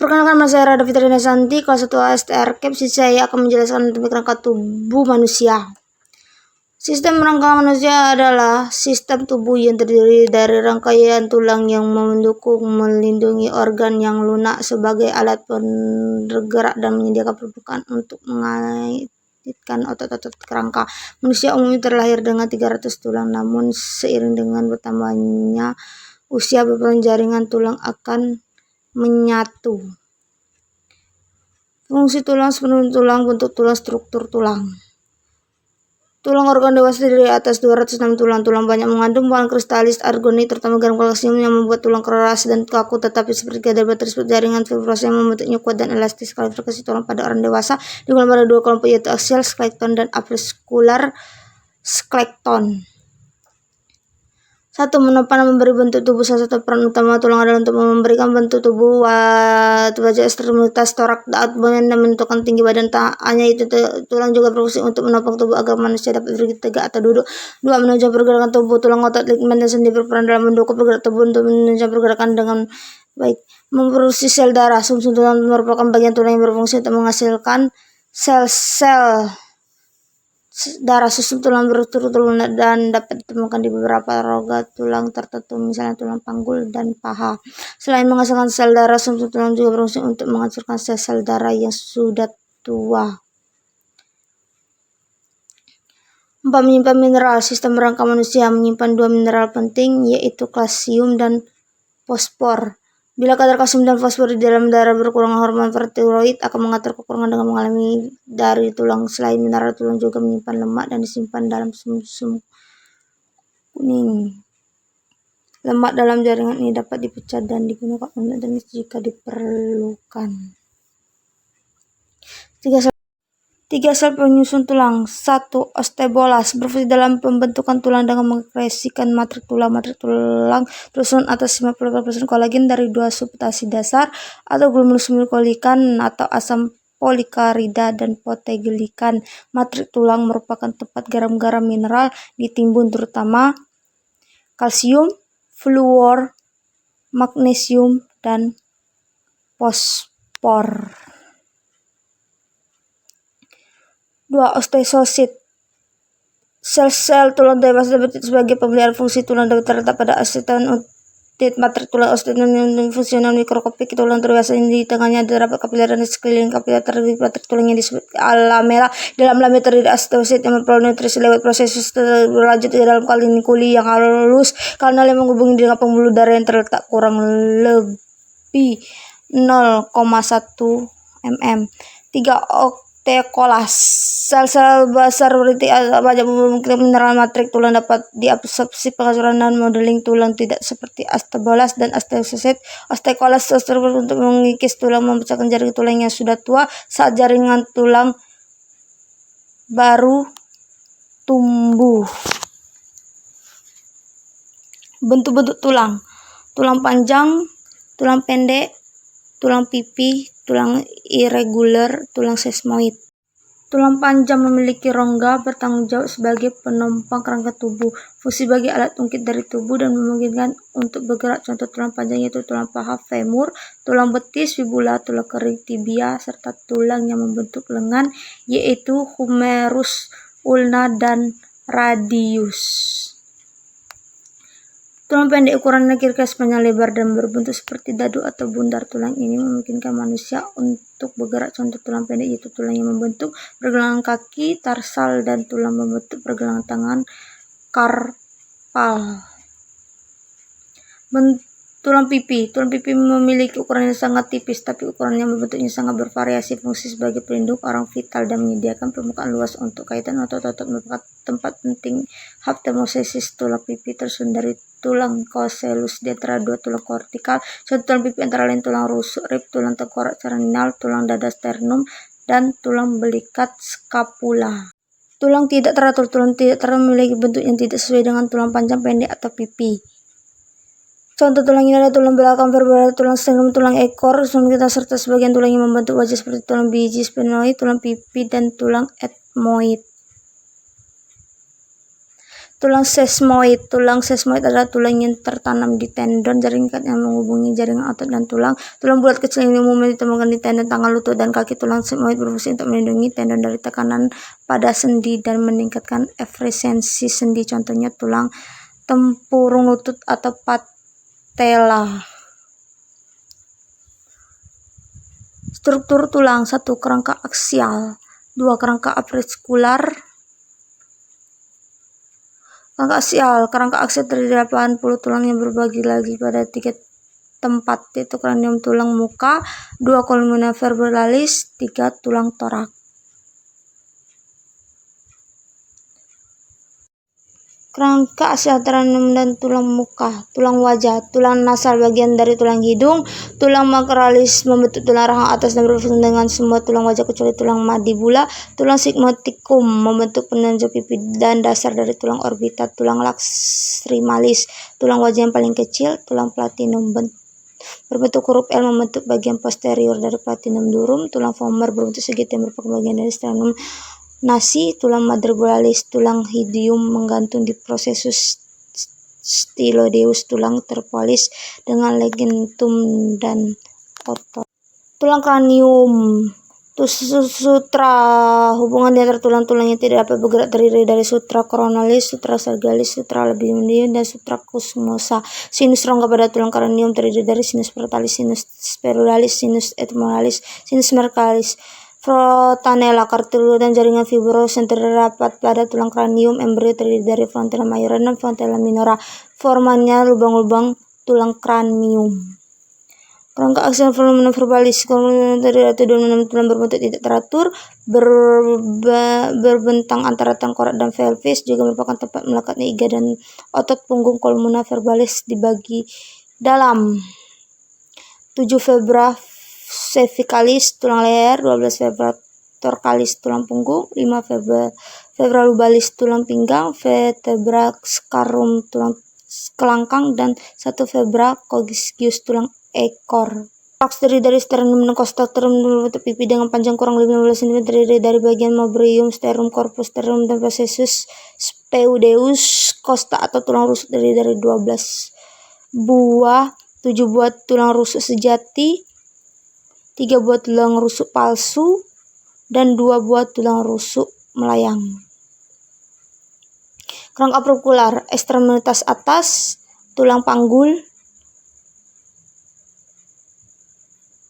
Perkenalkan, nama saya Rada Fitriana Santi, kelas 1 ASTR Cap. Saya akan menjelaskan tentang rangka tubuh manusia. Sistem rangka manusia adalah sistem tubuh yang terdiri dari rangkaian tulang yang mendukung, melindungi organ yang lunak sebagai alat bergerak dan menyediakan permukaan untuk mengaitkan otot-otot kerangka. Manusia umumnya terlahir dengan 300 tulang, namun seiring dengan bertambahnya usia, beberapa jaringan tulang akan menyatu. Fungsi tulang sepenuhnya tulang, bentuk tulang, struktur tulang. Tulang organ dewasa terdiri atas 206 tulang. Tulang banyak mengandung bahan kristalis organik, terutama garam kalsium yang membuat tulang keras dan kaku, tetapi seperti dapat tersebut jaringan fibrosa yang membentuknya kuat dan elastis. Klasifikasi tulang pada orang dewasa digolong pada dua kelompok, yaitu axial skeleton dan avascular skeleton. 1. Menopang dan memberi bentuk tubuh. Salah satu peran utama tulang adalah untuk memberikan bentuk tubuh wajah, ekstremitas, torak, abdomen, dan menentukan tinggi badan. Tak hanya itu, tulang juga berfungsi untuk menopang tubuh agar manusia dapat berdiri tegak atau duduk. 2. Menunjang pergerakan tubuh. Tulang, otot, ligamen, dan sendi berperan dalam mendukung pergerakan tubuh untuk menunjang pergerakan dengan baik. Memproduksi sel darah. Sumsum tulang merupakan bagian tulang yang berfungsi untuk menghasilkan sel-sel darah. Susun tulang berturut lunak dan dapat ditemukan di beberapa rongga tulang tertentu, misalnya tulang panggul dan paha. Selain menghasilkan sel darah, sumsum tulang juga berfungsi untuk menghancurkan sel-sel darah yang sudah tua. 4. Menyimpan mineral. Sistem rangka manusia menyimpan dua mineral penting, yaitu kalsium dan fosfor. Bila kadar kalsium dan fosfor di dalam darah berkurang, hormon tiroid akan mengatur kekurangan dengan mengalami dari tulang. Selain mineral, tulang juga menyimpan lemak dan disimpan dalam sumsum kuning. Lemak dalam jaringan ini dapat dipecah dan digunakan untuk teknis jika diperlukan. 3 sel penyusun tulang. 1. Osteoblas berfungsi dalam pembentukan tulang dengan mengekspresikan matrik tulang. Matrik tulang tersusun atas 58% kolagen dari 2 substansi dasar atau glumulus glycan atau asam polikarida dan poteglikan. Matrik tulang merupakan tempat garam-garam mineral ditimbun, terutama kalsium, fluor, magnesium, dan fosfor. 2. Osteosit. Sel-sel tulang dewasa dapat sebagai pemeliharaan fungsi tulang dapat terletak pada osteosit. Matrik tulang osteosit fungsional mikroskopik. Tulang dewasa di tengahnya terdapat kapiler dan sekeliling kapiler terdapat matrik tulang yang disebut lamela. Dalam lamela terdapat osteosit yang memperoleh nutrisi lewat proses berlanjut ke dalam kuli yang halus, kanal yang menghubungi dengan pembuluh darah yang terletak kurang lebih 0,1 mm. 3. Osteokolas. Sel-sel besar berarti banyak mineral. Matrik tulang dapat diabsorpsi pengaturan dan modeling tulang, tidak seperti osteoblas dan osteosit. Osteokolas untuk mengikis tulang, memecahkan jaringan tulang yang sudah tua saat jaringan tulang baru tumbuh. Bentuk-bentuk tulang. Tulang panjang, tulang pendek, tulang pipi, tulang irregular, tulang sesamoid. Tulang panjang memiliki rongga, bertanggung jawab sebagai penopang rangka tubuh. Fungsi sebagai alat ungkit dari tubuh dan memungkinkan untuk bergerak. Contoh tulang panjang yaitu tulang paha, femur, tulang betis, fibula, tulang kering, tibia, serta tulang yang membentuk lengan yaitu humerus, ulna, dan radius. Tulang pendek ukurannya kira-kira sepanjang lebar dan berbentuk seperti dadu atau bundar. Tulang ini memungkinkan manusia untuk bergerak. Contoh tulang pendek yaitu tulang yang membentuk pergelangan kaki, tarsal, dan tulang membentuk pergelangan tangan, karpal. Tulang pipi. Tulang pipi memiliki ukuran yang sangat tipis, tapi ukurannya membentuknya sangat bervariasi. Fungsi sebagai pelindung orang vital dan menyediakan permukaan luas untuk kaitan otot-otot, merupakan tempat penting hub hemostasis. Tulang pipi tersusun dari tulang caecellus di antara dua tulang kortikal. Contoh tulang pipi antara lain tulang rusuk, rib, tulang tengkorak cranial, tulang dada sternum, dan tulang belikat scapula. Tulang tidak teratur. Tulang tidak teratur memiliki bentuk yang tidak sesuai dengan tulang panjang, pendek, atau pipi. Contoh tulang ini adalah tulang belakang vertebral, tulang sternum, tulang ekor, tulang kita, serta sebagian tulang yang membentuk wajah seperti tulang biji sphenoid, tulang pipi, dan tulang etmoid. Tulang sesmoid. Tulang sesmoid adalah tulang yang tertanam di tendon jaring ikat yang menghubungi jaringan otot dan tulang. Tulang bulat kecil ini umumnya ditemukan di tendon tangan, lutut, dan kaki. Tulang sesmoid berfungsi untuk melindungi tendon dari tekanan pada sendi dan meningkatkan efisiensi sendi. Contohnya tulang tempurung lutut atau patella. Struktur tulang: 1. Kerangka aksial, 2. Kerangka apiksikular. Kerangka aksial terdiri dari 80 tulang yang berbagi lagi pada 3 tempat, yaitu kranium tulang muka, 2 columna vertebralis, 3 tulang torak. Kerangka aksial kranium dan tulang muka. Tulang wajah, tulang nasal bagian dari tulang hidung. Tulang makralis membentuk tulang rahang atas dan berfungsi dengan semua tulang wajah kecuali tulang mandibula. Tulang sigmoidicum membentuk penunjuk pipi dan dasar dari tulang orbita. Tulang lacrimalis, tulang wajah yang paling kecil. Tulang platinum berbentuk huruf L membentuk bagian posterior dari platinum durum. Tulang vomer berbentuk segitiga yang merupakan bagian dari sternum nasi. Tulang mandibulosus, tulang hidium menggantung di processus styloideus. Tulang terpolis dengan legentum dan otot. Tulang kranium. Sutra, hubungan di antara tulang-tulang yang tidak dapat bergerak terdiri dari sutra coronalis, sutra sargalis, sutra labium, dan sutra cosmosa. Sinus rongga pada tulang kranium terdiri dari sinus frontalis, sinus spiralis, sinus etmonalis, sinus mercalis, fontanella, cartilage, dan jaringan fibrosus yang terdapat pada tulang kranium. Embrio terdiri dari fontanella majora dan fontanella minora. Formanya lubang-lubang tulang kranium. Kerangka aksial foramen vertebralis terdiri dari 26 tulang berbentuk tidak teratur berbentang antara tengkorak dan pelvis, juga merupakan tempat melekatnya iga dan otot punggung. Columna vertebralis dibagi dalam 7 vertebra cervicalis tulang leher, 12 vertebra thoracalis tulang punggung, 5 vertebra lubalis tulang pinggang, vertebra sacrum tulang kelangkang, dan 1 vertebra coccygeus tulang ekor. Toraks terdiri dari sternum dan costa. Sternum berbentuk pipi dengan panjang kurang lebih 15 cm, terdiri dari bagian mabrium, sternum, corpus sternum, dan processus speudeus. Costa atau tulang rusuk terdiri dari 12 buah, 7 buah tulang rusuk sejati, 3 buah tulang rusuk palsu, dan 2 buah tulang rusuk melayang. Kerangka apiksikular. Ekstremitas atas, tulang panggul.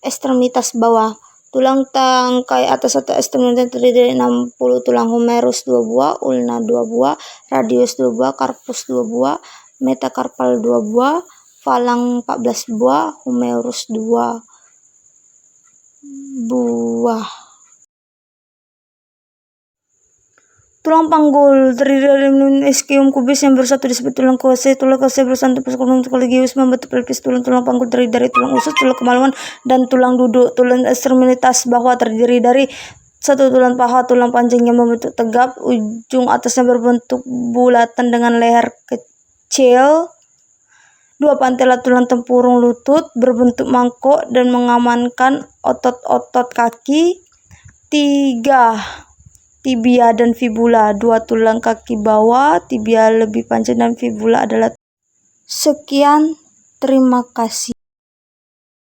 Ekstremitas bawah, tulang tangkai atas atau ekstremitas terdiri dari 60 tulang humerus 2 buah, ulna 2 buah, radius 2 buah, carpus 2 buah, metacarpal 2 buah, falang 14 buah, humerus 2 buah. Tulang panggul terdiri dari ischium kubis yang bersatu disebut tulang kose. Tulang kose bersatu persekutuan coccygeus membentuk pelvis. Tulang panggul terdiri dari tulang usus, tulang kemaluan, dan tulang duduk. Tulang ekstremitas bawah terdiri dari 1 tulang paha, tulang panjang yang membentuk tegap, ujung atasnya berbentuk bulatan dengan leher kecil. 2 patella tulang tempurung lutut berbentuk mangkok dan mengamankan otot-otot kaki. 3 tibia dan fibula, 2 tulang kaki bawah, tibia lebih panjang dan fibula adalah. Sekian, terima kasih.